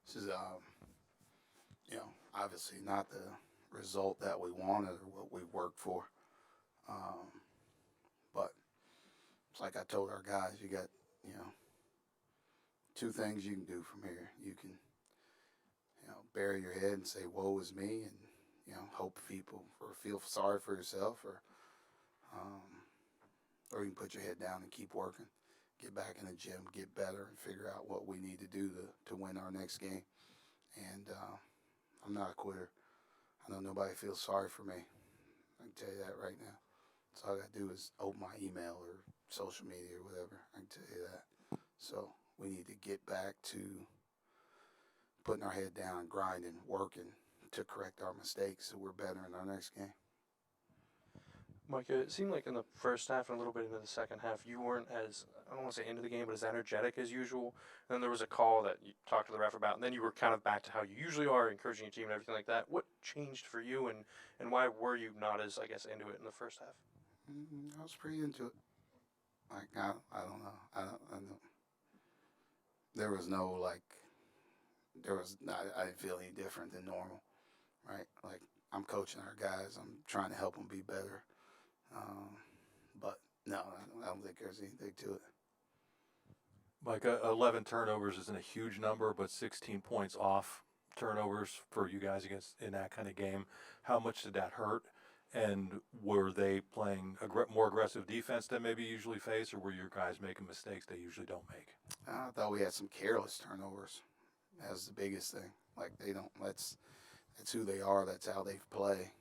This is, obviously not the result that we wanted or what we worked for. Um, but it's like I told our guys, you got, you know, two things you can do from here. You can, bury your head and say, "Woe is me," and hope people or feel sorry for yourself, um, or you can put your head down and keep working, get back in the gym, get better, and figure out what we need to do to win our next game. And I'm not a quitter. I know nobody feels sorry for me. I can tell you that right now. So all I got to do is open my email or social media or whatever. I can tell you that. So we need to get back to putting our head down, grinding, working to correct our mistakes so we're better in our next game. Micah, it seemed like in the first half and a little bit into the second half, you weren't as, I don't want to say into the game, but as energetic as usual. And then there was a call that you talked to the ref about, and then you were kind of back to how you usually are, encouraging your team and everything like that. What changed for you, and why were you not as, I guess, into it in the first half? I was pretty into it. Like, I don't know. I don't. There was no, like, I didn't feel any different than normal, right? Like, I'm coaching our guys. I'm trying to help them be better. Um, but no, I don't think there's anything to it. Like 11 turnovers isn't a huge number, but 16 points off turnovers for you guys against in that kind of game. How much did that hurt? And were they playing more aggressive defense than maybe you usually face, or were your guys making mistakes they usually don't make? I thought we had some careless turnovers. That's the biggest thing. Like they don't. That's who they are. That's how they play.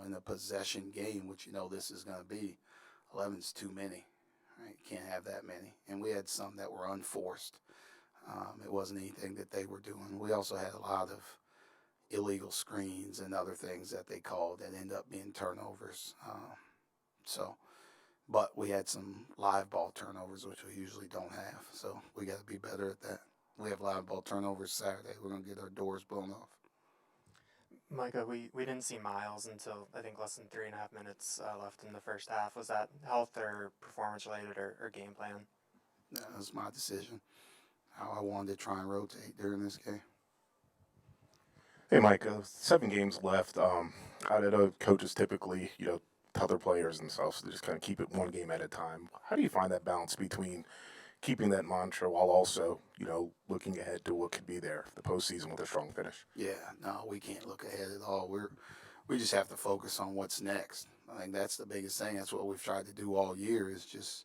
In a possession game, which this is going to be, 11's too many. Right? You can't have that many. And we had some that were unforced. It wasn't anything that they were doing. We also had a lot of illegal screens and other things that they called that end up being turnovers. But we had some live ball turnovers, which we usually don't have. So we got to be better at that. We have live ball turnovers Saturday. We're going to get our doors blown off. Micah, we didn't see Miles until I think less than 3.5 minutes left in the first half. Was that health or performance related or game plan? That was my decision. How I wanted to try and rotate during this game. Hey, Mike, 7 games left. I know coaches typically, tell their players and stuff, so they just kind of keep it one game at a time. How do you find that balance between keeping that mantra while also, looking ahead to what could be there for the postseason with a strong finish? Yeah, no, we can't look ahead at all. We just have to focus on what's next. I think that's the biggest thing. That's what we've tried to do all year is just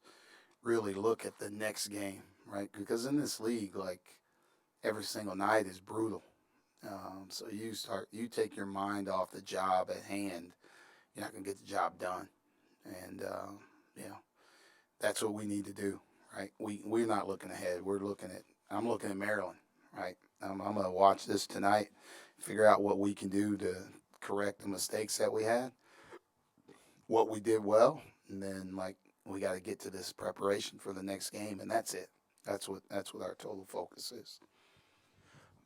really look at the next game, right? Because in this league, like every single night is brutal. So you take your mind off the job at hand, you're not gonna get the job done, and that's what we need to do, right? We're not looking ahead. I'm looking at Maryland, right? I'm gonna watch this tonight, figure out what we can do to correct the mistakes that we had, what we did well, and then we got to get to this preparation for the next game, and that's it. That's what our total focus is.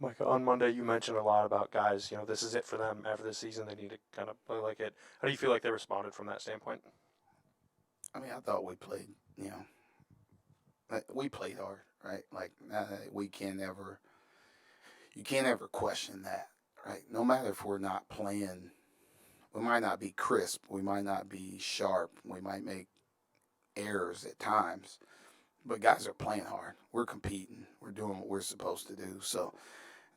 Micah, on Monday you mentioned a lot about guys, this is it for them after this season. They need to kind of play like it. How do you feel like they responded from that standpoint? I mean, I thought we played, we played hard, right? Like you can't ever question that, right? No matter if we're not playing, we might not be crisp, we might not be sharp, we might make errors at times, but guys are playing hard. We're competing. We're doing what we're supposed to do. So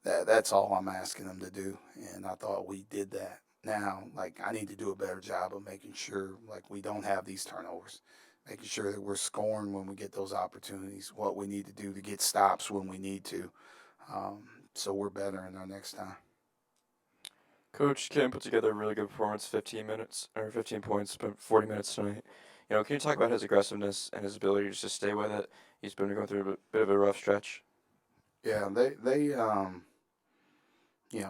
that's all I'm asking them to do, and I thought we did that. Now, I need to do a better job of making sure, we don't have these turnovers, making sure that we're scoring when we get those opportunities, what we need to do to get stops when we need to, so we're better in our next time. Coach Kim put together a really good performance, 15 minutes or 15 points, but 40 minutes tonight. Can you talk about his aggressiveness and his ability to just stay with it? He's been going through a bit of a rough stretch. Yeah, they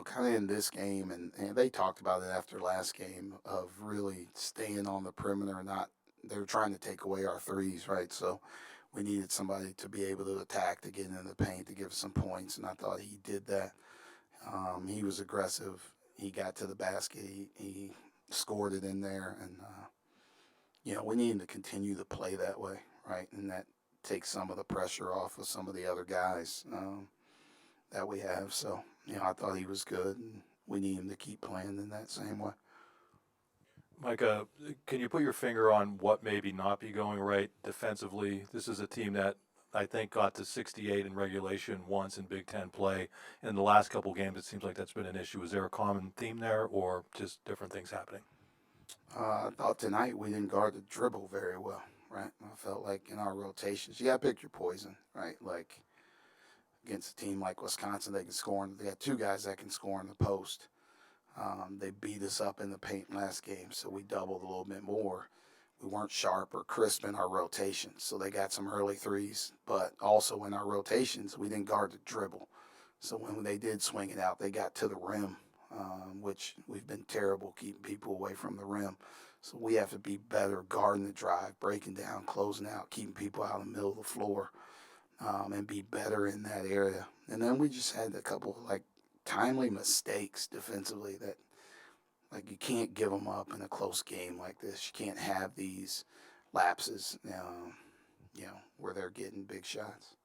kind of in this game, and they talked about it after last game of really staying on the perimeter and not. They were trying to take away our threes, right? So we needed somebody to be able to attack, to get in the paint, to give us some points, and I thought he did that. He was aggressive. He got to the basket. He scored it in there, and we need him to continue to play that way, right? And that takes some of the pressure off of some of the other guys. that we have. So, I thought he was good, and we need him to keep playing in that same way. Micah, can you put your finger on what maybe not be going right defensively? This is a team that I think got to 68 in regulation once in Big Ten play. In the last couple games, it seems like that's been an issue. Is there a common theme there, or just different things happening? I thought tonight we didn't guard the dribble very well, right? I felt like in our rotations, you got to pick your poison, right? Like against a team like Wisconsin, they can score. They got two guys that can score in the post. They beat us up in the paint last game, so we doubled a little bit more. We weren't sharp or crisp in our rotations, so they got some early threes. But also in our rotations, we didn't guard the dribble. So when they did swing it out, they got to the rim, which we've been terrible keeping people away from the rim. So we have to be better guarding the drive, breaking down, closing out, keeping people out of the middle of the floor, and be better in that area. And then we just had a couple timely mistakes defensively that you can't give them up in a close game like this. You can't have these lapses, where they're getting big shots.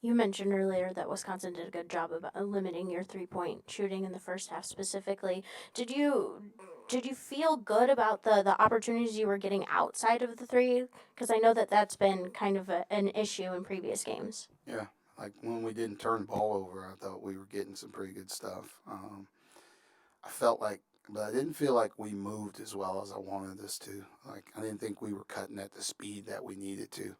You mentioned earlier that Wisconsin did a good job of limiting your 3-point shooting in the first half specifically. Did you feel good about the opportunities you were getting outside of the three? Because I know that's been kind of an issue in previous games. Yeah, like when we didn't turn the ball over, I thought we were getting some pretty good stuff. But I didn't feel like we moved as well as I wanted us to. I didn't think we were cutting at the speed that we needed to.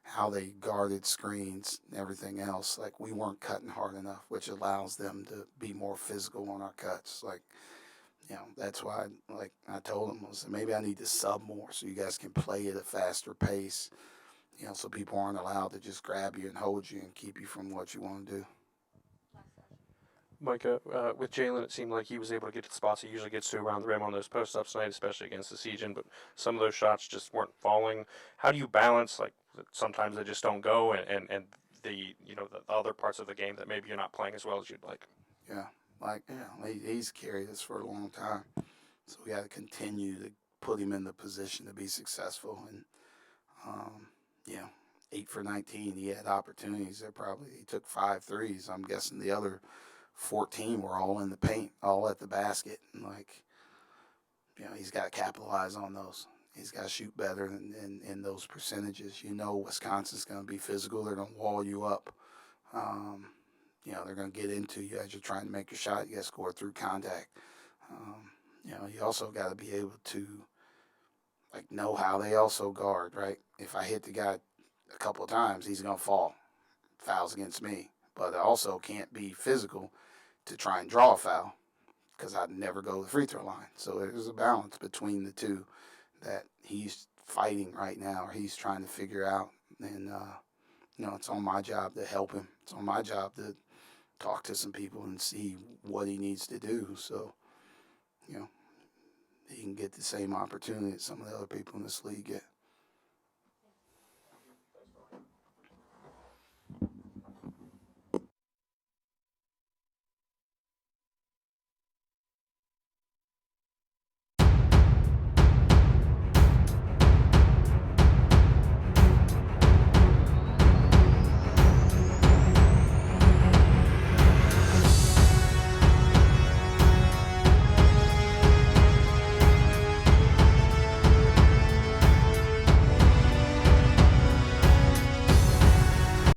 How they guarded screens and everything else, we weren't cutting hard enough, which allows them to be more physical on our cuts. That's why, I told them, maybe I need to sub more so you guys can play at a faster pace, so people aren't allowed to just grab you and hold you and keep you from what you want to do. Micah, with Jalen, it seemed like he was able to get to the spots he usually gets to around the rim on those post-ups tonight, especially against the Siegen, but some of those shots just weren't falling. How do you balance, sometimes they just don't go, and the other parts of the game that maybe you're not playing as well as you'd like? Yeah, he's carried us for a long time, so we got to continue to put him in the position to be successful. And 8 for 19, he had opportunities. He took 5 threes. I'm guessing the other 14 were all in the paint, all at the basket. And he's got to capitalize on those. He's got to shoot better in those percentages. Wisconsin's going to be physical. They're going to wall you up. They're going to get into you as you're trying to make your shot. You got to score through contact. You also got to be able to know how they also guard, right? If I hit the guy a couple of times, he's going to fall. Fouls against me. But I also can't be physical to try and draw a foul because I'd never go to the free throw line. So there's a balance between the two that he's fighting right now, or he's trying to figure out. And, it's on my job to help him. It's on my job to talk to some people and see what he needs to do. So, he can get the same opportunity that some of the other people in this league get.